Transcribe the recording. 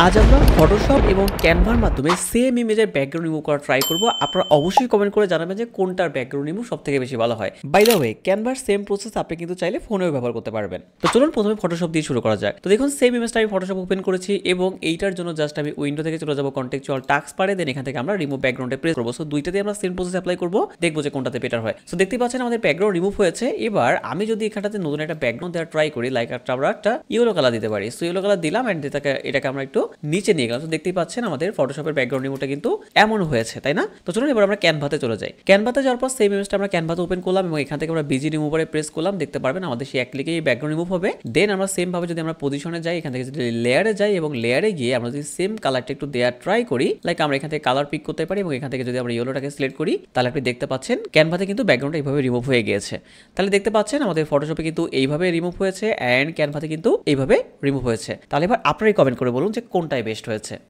আজ আমরা ফটোশপ এবং ক্যানভার মাধ্যমে সেম ইমেজের ব্যাকগ্রাউন্ড রিমুভ করা ট্রাই করব। আপনারা অবশ্যই কমেন্ট করে জানাবেন যে কোনটার ব্যাকগ্রাউন্ড রিমুভ সবথেকে বেশি ভালো হয়। বাই দ্য ওয়ে, ক্যানভার সেম প্রসেস আপনি কিন্তু চাইলে ফোনেও ব্যবহার করতে পারবেন। তো চলুন প্রথমে ফটোশপ দিয়ে শুরু করা যাক। তো দেখুন সেম ইমেজটা আমি ফটোশপ ওপেন করেছি এবং এইটার জন্য জাস্ট আমি উইন্ডো থেকে চলে যাব কন্টেক্সচুয়াল টাস্ক বারে, দেন এখান থেকে আমরা রিমুভ ব্যাকগ্রাউন্ডে প্রেস করব। সো দুইটাতে আমরা সেম প্রসেস অ্যাপ্লাই করব, দেখবো যে কোনটাতে বেটার হয়। সো দেখতে পাচ্ছেন আমাদের ব্যাকগ্রাউন্ড রিমুভ হয়েছে। এবার আমি যদি এখানটাতে নতুন একটা ব্যাকগ্রাউন্ড দেওয়ার ট্রাই করি, লাইক আমরা একটা ইয়েলো কালার দিতে পারি। সো ইয়েলো কালার দিলাম এন্ড এটাকে আমরা একটু নিচে নিয়ে গেলাম। তো দেখতেই পাচ্ছেন আমাদের ফটোশপের ব্যাকগ্রাউন্ড রিমুভটা কিন্তু এমন হয়েছে, তাই না? তো চলুন এবার আমরা ক্যানভাতে চলে যাই। ক্যানভাতে যাওয়ার পর সেম ইমেজটা আমরা ক্যানভাতে ওপেন করলাম এবং এখান থেকে আমরা বিজি রিমুভারে প্রেস করলাম। দেখতে পারবেন আমাদের সেই এক ক্লিকে এই ব্যাকগ্রাউন্ড রিমুভ হবে। দেন আমরা সেম ভাবে যদি আমরা পজিশনে যাই, এখান থেকে যদি লেয়ারে যাই এবং লেয়ারে গিয়ে আমরা যদি সেম কালারটা একটু দেওয়ার ট্রাই করি, লাইক আমরা এখান থেকে কালার পিক করতে পারি এবং এখান থেকে যদি আমরা ইয়েলোটাকে সিলেক্ট করি, তাহলে আপনি দেখতে পাচ্ছেন ক্যানভাতে কিন্তু ব্যাকগ্রাউন্ডটা এইভাবে রিমুভ হয়ে গিয়েছে। তাহলে দেখতে পাচ্ছেন আমাদের ফটোশপে কিন্তু এইভাবে রিমুভ হয়েছে এন্ড ক্যানভাতে কিন্তু এইভাবে রিমুভ হয়েছে। তাহলে এবার আপনারাই কমেন্ট করে বলুন যে কোনটাই বেস্ট হয়েছে।